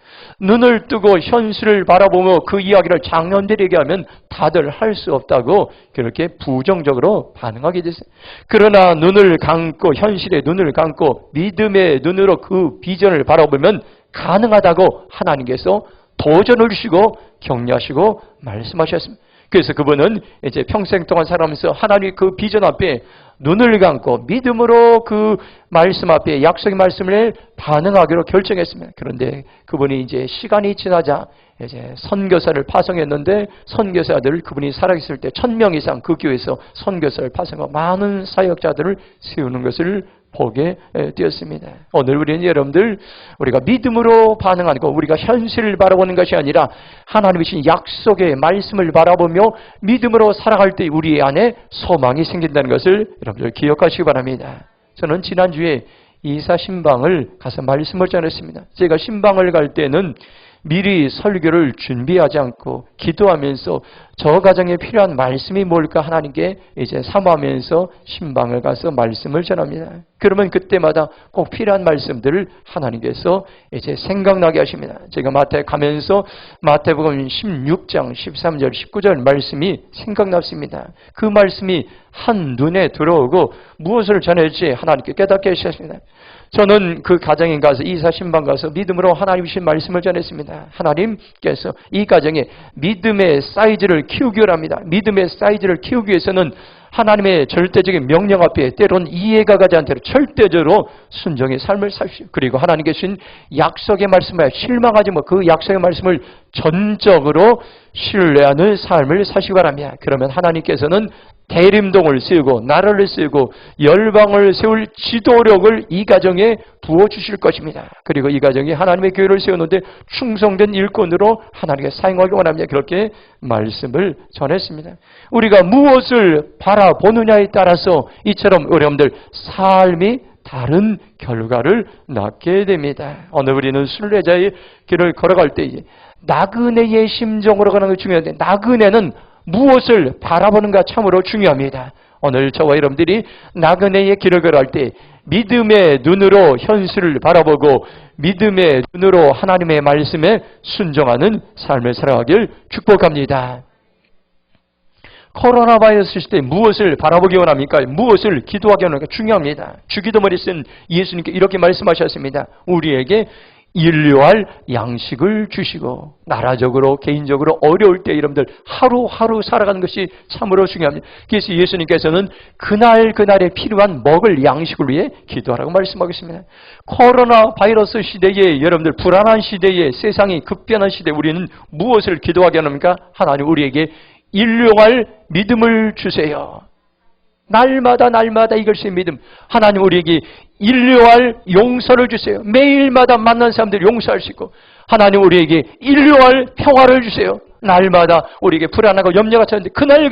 눈을 뜨고 현실을 바라보며 그 이야기를 장년들에게 하면 다들 할 수 없다고 그렇게 부정적으로 반응하게 됐어요. 그러나 눈을 감고 현실의 눈을 감고 믿음의 눈으로 그 비전을 바라보면 가능하다고 하나님께서 도전을 주시고 격려하시고 말씀하셨습니다. 그래서 그분은 이제 평생 동안 살아가면서 하나님의 그 비전 앞에 눈을 감고 믿음으로 그 말씀 앞에 약속의 말씀을 반응하기로 결정했습니다. 그런데 그분이 이제 시간이 지나자 이제 선교사를 파송했는데 선교사들을 그분이 살아있을 때 1000명 이상 그 교회에서 선교사를 파송하고 많은 사역자들을 세우는 것을 보게 되었습니다. 오늘 우리는 여러분들 우리가 믿음으로 반응하는 것, 우리가 현실을 바라보는 것이 아니라 하나님의 신 약속의 말씀을 바라보며 믿음으로 살아갈 때 우리 안에 소망이 생긴다는 것을 여러분들 기억하시기 바랍니다. 저는 지난주에 이사 신방을 가서 말씀을 전했습니다. 제가 신방을 갈 때는 미리 설교를 준비하지 않고 기도하면서 저 가정에 필요한 말씀이 뭘까 하나님께 이제 사모하면서 신방을 가서 말씀을 전합니다. 그러면 그때마다 꼭 필요한 말씀들을 하나님께서 이제 생각나게 하십니다. 제가 마태 가면서 마태복음 16장 13절 19절 말씀이 생각났습니다. 그 말씀이 한눈에 들어오고 무엇을 전할지 하나님께 깨닫게 하셨습니다. 저는 그 가정에 가서 이사 신방 가서 믿음으로 하나님 주신 말씀을 전했습니다. 하나님께서 이 가정에 믿음의 사이즈를 키우기 원합니다. 믿음의 사이즈를 키우기 위해서는 하나님의 절대적인 명령 앞에 때로는 이해가 가지 않도록 절대적으로 순종의 삶을 사십시오. 그리고 하나님께 주신 약속의 말씀에 실망하지 뭐 그 약속의 말씀을 전적으로 신뢰하는 삶을 사시기 바랍니다. 그러면 하나님께서는 대림동을 세우고 나라를 세우고 열방을 세울 지도력을 이 가정에 부어주실 것입니다. 그리고 이 가정이 하나님의 교회를 세우는데 충성된 일꾼으로 하나님께 사용하기 원합니다. 그렇게 말씀을 전했습니다. 우리가 무엇을 바라보느냐에 따라서 이처럼 여러분들 삶이 다른 결과를 낳게 됩니다. 오늘 우리는 순례자의 길을 걸어갈 때 나그네의 심정으로 가는 것이 중요한데 나그네는 무엇을 바라보는가 참으로 중요합니다. 오늘 저와 여러분들이 나그네의 길을 걸어갈 때 믿음의 눈으로 현실을 바라보고 믿음의 눈으로 하나님의 말씀에 순종하는 삶을 살아가길 축복합니다. 코로나 바이러스 시대에 무엇을 바라보기 원합니까? 무엇을 기도하기 원합니까? 중요합니다. 주기도문에 쓴 예수님께 이렇게 말씀하셨습니다. 우리에게 인류할 양식을 주시고 나라적으로 개인적으로 어려울 때 여러분들 하루하루 살아가는 것이 참으로 중요합니다. 그래서 예수님께서는 그날그날에 필요한 먹을 양식을 위해 기도하라고 말씀하고 있습니다. 코로나 바이러스 시대에 여러분들 불안한 시대에 세상이 급변한 시대에 우리는 무엇을 기도하게 합니까? 하나님 우리에게 일용할 믿음을 주세요. 날마다 이것이 믿음. 하나님 우리에게 인류할 용서를 주세요. 매일마다 만난 사람들 용서할 수 있고 하나님 우리에게 인류할 평화를 주세요. 날마다 우리에게 불안하고 염려가 찾는데 그날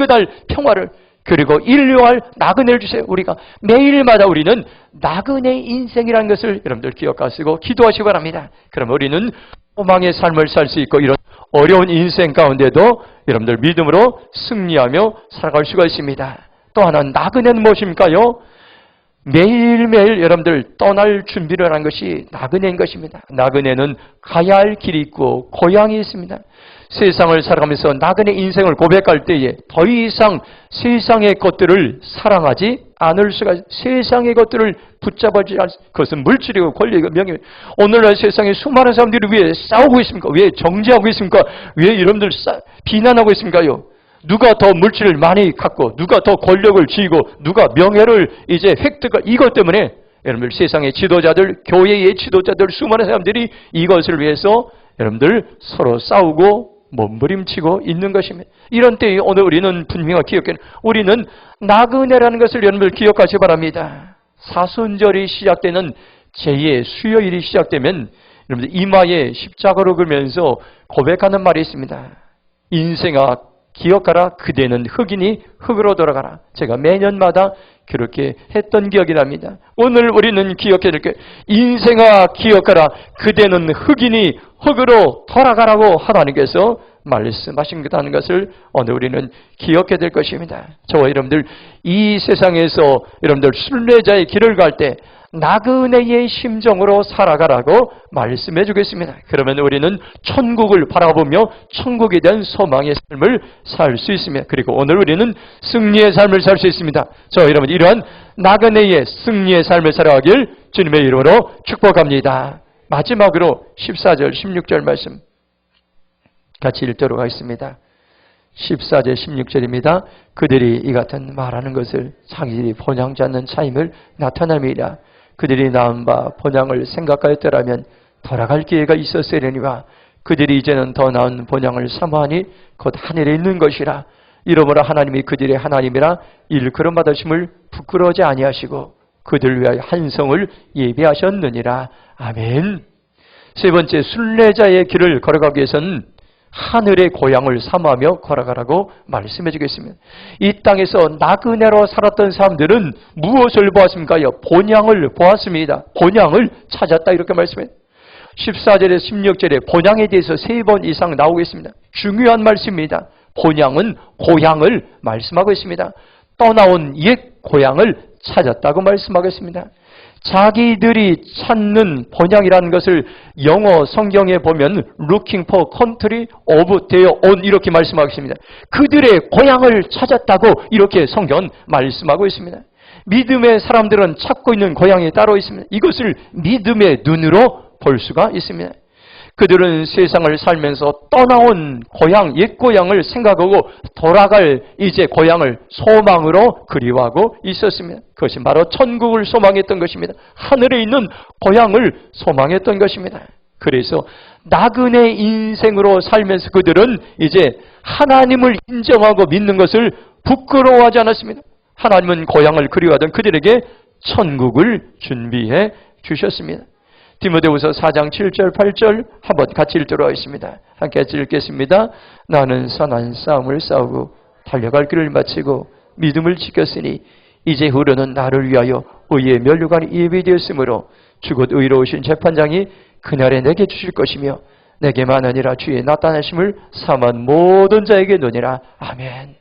평화를 그리고 인류할 나그네를 주세요. 우리가 매일마다 우리는 나그네 인생이라는 것을 여러분들 기억하시고 기도하시기 바랍니다. 그럼 우리는 소망의 삶을 살 수 있고 이런 어려운 인생 가운데도 여러분들 믿음으로 승리하며 살아갈 수가 있습니다. 또 하나 나그네는 무엇입니까요? 매일매일 여러분들 떠날 준비를 하는 것이 나그네인 것입니다. 나그네는 가야 할 길이 있고 고향이 있습니다. 세상을 살아가면서 나그네 인생을 고백할 때에 더 이상 세상의 것들을 사랑하지 않을 수가 있어요. 세상의 것들을 붙잡아지 않을 그것은 물질이고 권리이고 명예. 오늘날 세상에 수많은 사람들이 왜 싸우고 있습니까? 왜 정죄하고 있습니까? 왜 여러분들 비난하고 있습니까요? 누가 더 물질을 많이 갖고 누가 더 권력을 쥐고 누가 명예를 이제 획득할 이것 때문에 여러분들 세상의 지도자들, 교회의 지도자들 수많은 사람들이 이것을 위해서 여러분들 서로 싸우고 몸부림치고 있는 것입니다. 이런 때에 오늘 우리는 분명히 기억해 우리는 나그네라는 것을 여러분들 기억하시 바랍니다. 사순절이 시작되는 제2의 수요일이 시작되면 여러분들 이마에 십자가로 그면서 고백하는 말이 있습니다. 인생아 기억하라 그대는 흙이니 흙으로 돌아가라. 제가 매년마다 그렇게 했던 기억이 납니다. 오늘 우리는 기억해야 될 게 인생아 기억하라 그대는 흙이니 흙으로 돌아가라고 하나님께서 말씀하신다는 것을 오늘 우리는 기억해야 될 것입니다. 저와 여러분들 이 세상에서 여러분들 순례자의 길을 갈 때 나그네의 심정으로 살아가라고 말씀해 주겠습니다. 그러면 우리는 천국을 바라보며 천국에 대한 소망의 삶을 살 수 있습니다. 그리고 오늘 우리는 승리의 삶을 살 수 있습니다. 저 여러분 이러한 나그네의 승리의 삶을 살아가길 주님의 이름으로 축복합니다. 마지막으로 14절 16절 말씀 같이 읽도록 하겠습니다. 14절 16절입니다. 그들이 이 같은 말하는 것을 자기들이 본향지 않는 차임을 나타남이라. 그들이 낳은 바 본향을 생각하였더라면 돌아갈 기회가 있었으려니와 그들이 이제는 더 나은 본향을 사모하니 곧 하늘에 있는 것이라. 이러므로 하나님이 그들의 하나님이라 일컬음 받으심을 부끄러워하지 아니하시고 그들 위하여 한 성을 예비하셨느니라. 아멘. 세 번째, 순례자의 길을 걸어가기 위해서는 하늘의 고향을 사모하며 걸어가라고 말씀해 주겠습니다. 이 땅에서 나그네로 살았던 사람들은 무엇을 보았습니까요? 본향을 보았습니다. 본향을 찾았다 이렇게 말씀해요. 14절에서 16절에 본향에 대해서 3번 이상 나오겠습니다. 중요한 말씀입니다. 본향은 고향을 말씀하고 있습니다. 떠나온 옛 고향을 찾았다고 말씀하겠습니다. 자기들이 찾는 본향이라는 것을 영어 성경에 보면 looking for country of their own 이렇게 말씀하겠습니다. 그들의 고향을 찾았다고 이렇게 성경은 말씀하고 있습니다. 믿음의 사람들은 찾고 있는 고향이 따로 있습니다. 이것을 믿음의 눈으로 볼 수가 있습니다. 그들은 세상을 살면서 떠나온 고향, 옛 고향을 생각하고 돌아갈 이제 고향을 소망으로 그리워하고 있었습니다. 그것이 바로 천국을 소망했던 것입니다. 하늘에 있는 고향을 소망했던 것입니다. 그래서 나그네 인생으로 살면서 그들은 이제 하나님을 인정하고 믿는 것을 부끄러워하지 않았습니다. 하나님은 고향을 그리워하던 그들에게 천국을 준비해 주셨습니다. 디모데후서 4장 7절 8절 한번 같이 읽도록 하겠습니다. 함께 같이 읽겠습니다. 나는 선한 싸움을 싸우고 달려갈 길을 마치고 믿음을 지켰으니 이제 후로는 나를 위하여 의의 면류관이 예비되었으므로 주곧 의로우신 재판장이 그날에 내게 주실 것이며 내게만 아니라 주의 나타나심을 사모한 모든 자에게 노니라. 아멘.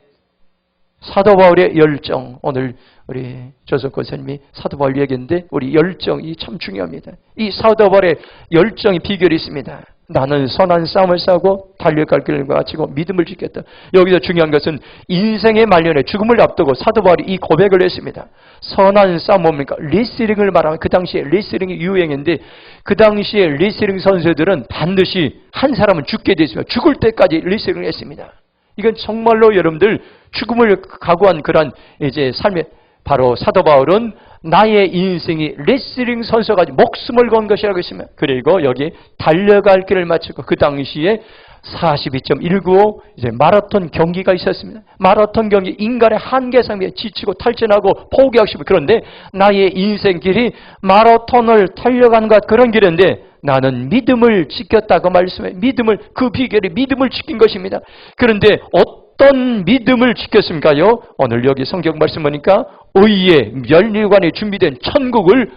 사도 바울의 열정, 오늘 우리 조석권 선생님이 사도 바울 얘기했는데 우리 열정이 참 중요합니다. 이 사도 바울의 열정이 비결이 있습니다. 나는 선한 싸움을 싸우고 달려갈 길을 마치고 믿음을 지켰다. 여기서 중요한 것은 인생의 말년에 죽음을 앞두고 사도 바울이 이 고백을 했습니다. 선한 싸움 뭡니까? 리스링을 말하면 그 당시에 리스링이 유행인데 그 당시에 리스링 선수들은 반드시 한 사람은 죽게 되어 있으며 죽을 때까지 리스링을 했습니다. 이건 정말로 여러분들 죽음을 각오한 그런 이제 삶의 바로 사도 바울은 나의 인생이 레슬링 선수가 목숨을 건 것이라고 했으면 그리고 여기 달려갈 길을 마치고 그 당시에 42.195 이제 마라톤 경기가 있었습니다. 마라톤 경기 인간의 한계상에 지치고 탈진하고 포기하고 싶어. 그런데 나의 인생 길이 마라톤을 달려가는 것 그런 길인데 나는 믿음을 지켰다고 말씀해. 믿음을 그 비결이 믿음을 지킨 것입니다. 그런데 어떤 믿음을 지켰습니까요? 오늘 여기 성경 말씀 보니까 의의 면류관에 준비된 천국을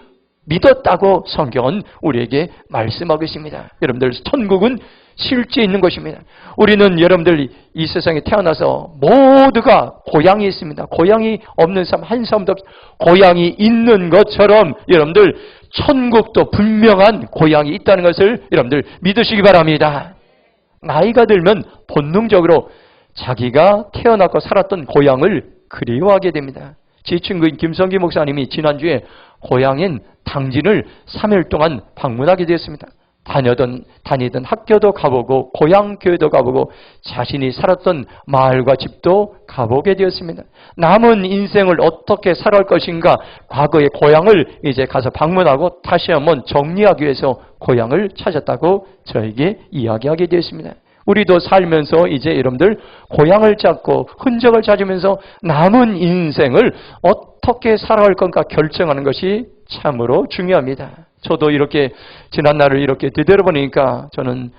믿었다고 성경은 우리에게 말씀하고 있습니다. 여러분들 천국은 실제 있는 것입니다. 우리는 여러분들 이 세상에 태어나서 모두가 고향이 있습니다. 고향이 없는 사람 한 사람도 없습니다. 고향이 있는 것처럼 여러분들 천국도 분명한 고향이 있다는 것을 여러분들 믿으시기 바랍니다. 나이가 들면 본능적으로 자기가 태어났고 살았던 고향을 그리워하게 됩니다. 제 친구인 김성기 목사님이 지난주에 고향인 당진을 3일 동안 방문하게 되었습니다. 다니던 학교도 가보고 고향 교회도 가보고 자신이 살았던 마을과 집도 가보게 되었습니다. 남은 인생을 어떻게 살아갈 것인가, 과거의 고향을 이제 가서 방문하고 다시 한번 정리하기 위해서 고향을 찾았다고 저에게 이야기하게 되었습니다. 우리도 살면서 이제 여러분들 고향을 찾고 흔적을 찾으면서 남은 인생을 어떻게 살아갈 건가 결정하는 것이 참으로 중요합니다. 저도 이렇게 지난날을 이렇게 되돌아보니까 저는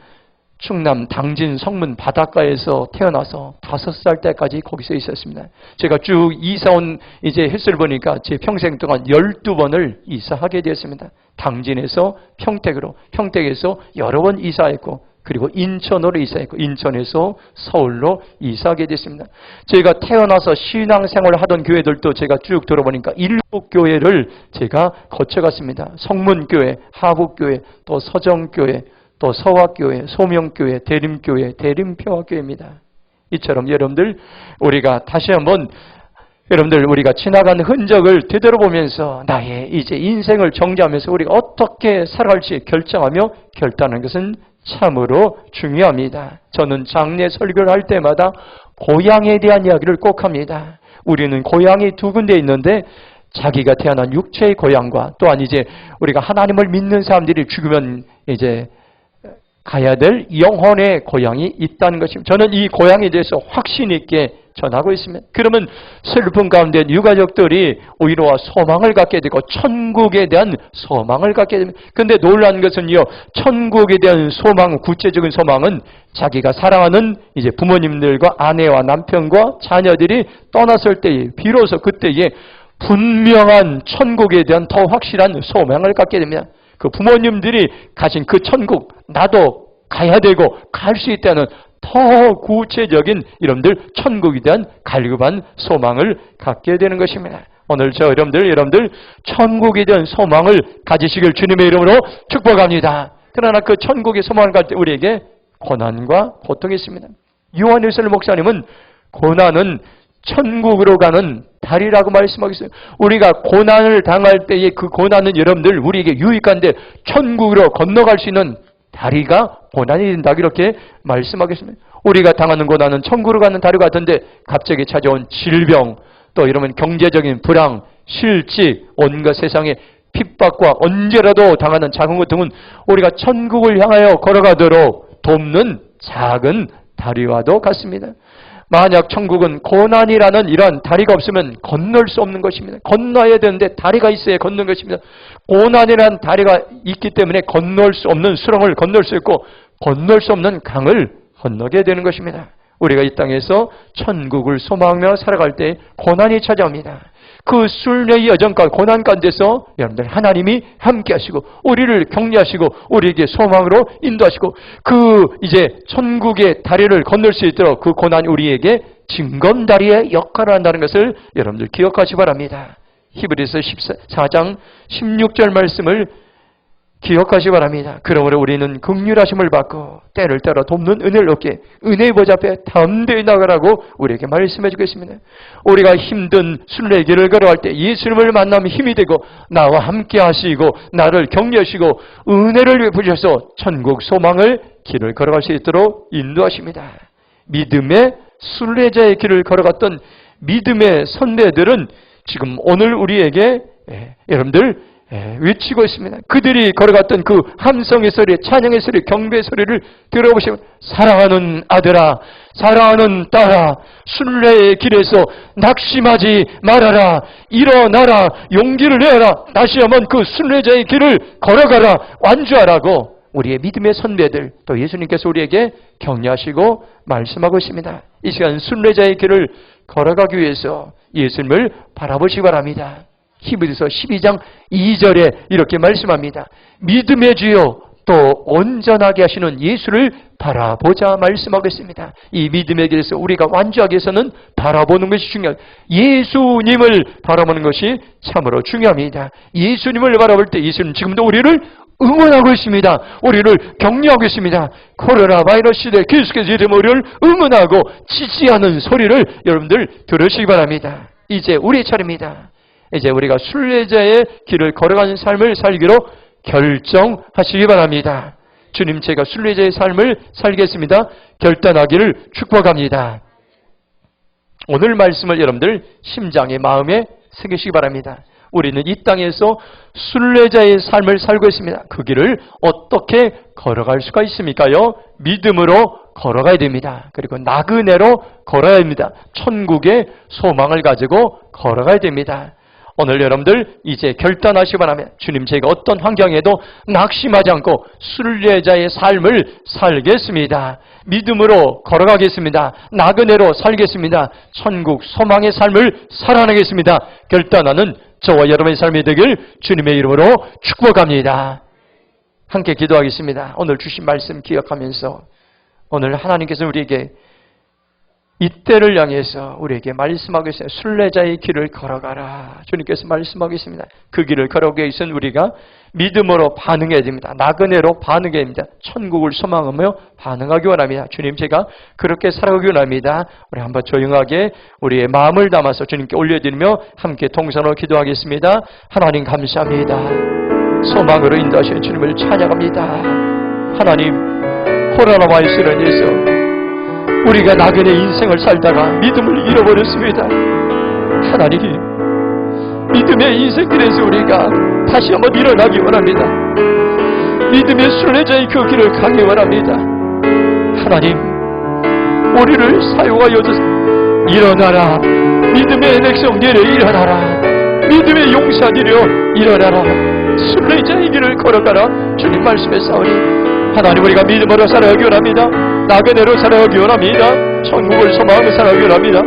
충남 당진 성문 바닷가에서 태어나서 5살 때까지 거기서 있었습니다. 제가 쭉 이사온 이제 횟수를 보니까 제 평생 동안 12번을 이사하게 되었습니다. 당진에서 평택으로, 평택에서 여러 번 이사했고, 그리고 인천으로 이사했고, 인천에서 서울로 이사하게 됐습니다. 제가 태어나서 신앙생활을 하던 교회들도 제가 쭉 들어보니까 7교회를 제가 거쳐갔습니다. 성문교회, 하북교회, 또 서정교회, 또 서학교회, 소명교회, 대림교회, 대림평화교회입니다. 이처럼 여러분들 우리가 다시 한번 여러분들 우리가 지나간 흔적을 되돌아보면서 나의 이제 인생을 정리하면서 우리가 어떻게 살아갈지 결정하며 결단하는 것은 참으로 중요합니다. 저는 장례 설교를 할 때마다 고향에 대한 이야기를 꼭 합니다. 우리는 고향이 2군데 있는데 자기가 태어난 육체의 고향과 또한 이제 우리가 하나님을 믿는 사람들이 죽으면 이제 가야 될 영혼의 고향이 있다는 것입니다. 저는 이 고향에 대해서 확신 있게 전하고 있습니다. 그러면 슬픔 가운데 유가족들이 오히려 소망을 갖게 되고 천국에 대한 소망을 갖게 됩니다. 그런데 놀라운 것은요, 천국에 대한 소망, 구체적인 소망은 자기가 사랑하는 이제 부모님들과 아내와 남편과 자녀들이 떠났을 때에 비로소 그때에 분명한 천국에 대한 더 확실한 소망을 갖게 됩니다. 그 부모님들이 가신 그 천국, 나도 가야 되고 갈 수 있다는 더 구체적인 여러분들 천국에 대한 갈급한 소망을 갖게 되는 것입니다. 오늘 여러분들 천국에 대한 소망을 가지시길 주님의 이름으로 축복합니다. 그러나 그 천국의 소망을 갈 때 우리에게 고난과 고통이 있습니다. 요한일설 목사님은 고난은 천국으로 가는 다리라고 말씀하겠어요. 우리가 고난을 당할 때의 그 고난은 여러분들 우리에게 유익한데 천국으로 건너갈 수 있는 다리가 고난이 된다 이렇게 말씀하겠습니다. 우리가 당하는 고난은 천국으로 가는 다리 같은데 갑자기 찾아온 질병, 또 이러면 경제적인 불황, 실직, 온갖 세상의 핍박과 언제라도 당하는 작은 고통은 우리가 천국을 향하여 걸어가도록 돕는 작은 다리와도 같습니다. 만약 천국은 고난이라는 이러한 다리가 없으면 건널 수 없는 것입니다. 건너야 되는데 다리가 있어야 걷는 것입니다. 고난이라는 다리가 있기 때문에 건널 수 없는 수렁을 건널 수 있고 건널 수 없는 강을 건너게 되는 것입니다. 우리가 이 땅에서 천국을 소망하며 살아갈 때 고난이 찾아옵니다. 그 순례의 여정과 고난 가운데서 여러분들 하나님이 함께 하시고 우리를 격려하시고 우리에게 소망으로 인도하시고 그 이제 천국의 다리를 건널 수 있도록 그 고난이 우리에게 징검다리의 역할을 한다는 것을 여러분들 기억하시기 바랍니다. 히브리서 14장 16절 말씀을 기억하시기 바랍니다. 그러므로 우리는 긍휼하심을 받고 때를 따라 돕는 은혜를 얻게 은혜의 보좌 앞에 담대히 나가라고 우리에게 말씀해 주겠습니다. 우리가 힘든 순례의 길을 걸어갈 때 예수님을 만나면 힘이 되고 나와 함께 하시고 나를 격려하시고 은혜를 베푸셔서 천국 소망을 길을 걸어갈 수 있도록 인도하십니다. 믿음의 순례자의 길을 걸어갔던 믿음의 선배들은 지금 오늘 우리에게 여러분들 외치고 있습니다. 그들이 걸어갔던 그 함성의 소리, 찬양의 소리, 경배의 소리를 들어보시면 사랑하는 아들아, 사랑하는 딸아, 순례의 길에서 낙심하지 말아라. 일어나라. 용기를 내라. 다시 한번 그 순례자의 길을 걸어가라. 완주하라고 우리의 믿음의 선배들 또 예수님께서 우리에게 격려하시고 말씀하고 있습니다. 이 시간 순례자의 길을 걸어가기 위해서 예수님을 바라보시기 바랍니다. 히브리서 12장 2절에 이렇게 말씀합니다. 믿음의 주요 또 온전하게 하시는 예수를 바라보자 말씀하고 있습니다. 이 믿음의 길에서 우리가 완주하기 위해서는 바라보는 것이 중요합니다. 예수님을 바라보는 것이 참으로 중요합니다. 예수님을 바라볼 때 예수님 지금도 우리를 응원하고 있습니다. 우리를 격려하고 있습니다. 코로나 바이러스 시대에 계속해서 우리를 응원하고 지지하는 소리를 여러분들 들으시기 바랍니다. 이제 우리의 차례입니다. 이제 우리가 순례자의 길을 걸어가는 삶을 살기로 결정하시기 바랍니다. 주님, 제가 순례자의 삶을 살겠습니다. 결단하기를 축복합니다. 오늘 말씀을 여러분들 심장에 마음에 새기시기 바랍니다. 우리는 이 땅에서 순례자의 삶을 살고 있습니다. 그 길을 어떻게 걸어갈 수가 있습니까요? 믿음으로 걸어가야 됩니다. 그리고 나그네로 걸어야 됩니다. 천국의 소망을 가지고 걸어가야 됩니다. 오늘 여러분들 이제 결단하시기 바랍니다. 주님, 제가 어떤 환경에도 낙심하지 않고 순례자의 삶을 살겠습니다. 믿음으로 걸어가겠습니다. 나그네로 살겠습니다. 천국 소망의 삶을 살아내겠습니다. 결단하는 저와 여러분의 삶이 되길 주님의 이름으로 축복합니다. 함께 기도하겠습니다. 오늘 주신 말씀 기억하면서 오늘 하나님께서 우리에게 이때를 향해서 우리에게 말씀하고 있어요. 순례자의 길을 걸어가라. 주님께서 말씀하고 있습니다. 그 길을 걸어가기 위해서는 우리가 믿음으로 반응해야 됩니다. 나그네로 반응해야 됩니다. 천국을 소망하며 반응하기 원합니다. 주님, 제가 그렇게 살아가기 원합니다. 우리 한번 조용하게 우리의 마음을 담아서 주님께 올려드리며 함께 동선으로 기도하겠습니다. 하나님 감사합니다. 소망으로 인도하시는 주님을 찬양합니다. 하나님, 코로나 바이러스로 인해서 우리가 나그네 인생을 살다가 믿음을 잃어버렸습니다. 하나님, 믿음의 인생길에서 우리가 다시 한번 일어나기 원합니다. 믿음의 순례자의 그 길을 가기 원합니다. 하나님, 우리를 사용하여 주소서. 일어나라. 믿음의 백성들여 일어나라. 믿음의 용사들여 일어나라. 순례자의 길을 걸어가라. 주님 말씀에 싸우니 하나님, 우리가 믿음으로 살아가기 원합니다. 나그네로 살아가기 원합니다. 천국을 소망하며 살아가기 원합니다.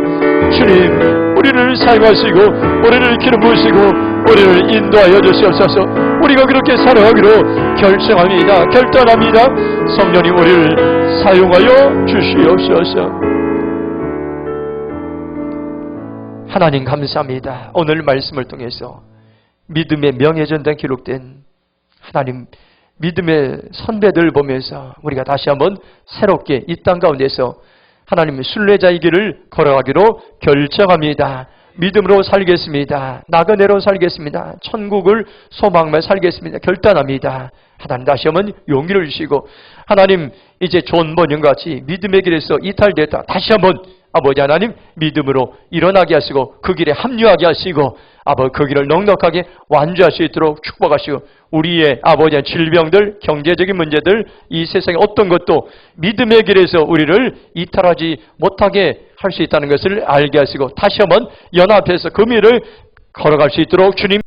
주님, 우리를 사용하시고 우리를 기름 부으시고 우리를 인도하여 주시옵소서. 우리가 그렇게 살아가기로 결정합니다. 결단합니다. 성령님, 우리를 사용하여 주시옵소서. 하나님 감사합니다. 오늘 말씀을 통해서 믿음의 명예전당에 기록된 하나님 믿음의 선배들 보면서 우리가 다시 한번 새롭게 이 땅 가운데서 하나님의 순례자의 길을 걸어가기로 결정합니다. 믿음으로 살겠습니다. 나그네로 살겠습니다. 천국을 소망하며 살겠습니다. 결단합니다. 하나님, 다시 한번 용기를 주시고 하나님, 이제 존 번영과 같이 믿음의 길에서 이탈됐다. 다시 한번 아버지 하나님 믿음으로 일어나게 하시고 그 길에 합류하게 하시고 아버지 그 길을 넉넉하게 완주할 수 있도록 축복하시고 우리의 아버지 질병들, 경제적인 문제들, 이 세상의 어떤 것도 믿음의 길에서 우리를 이탈하지 못하게 할 수 있다는 것을 알게 하시고 다시 한번 연합해서 그 길을 걸어갈 수 있도록 주님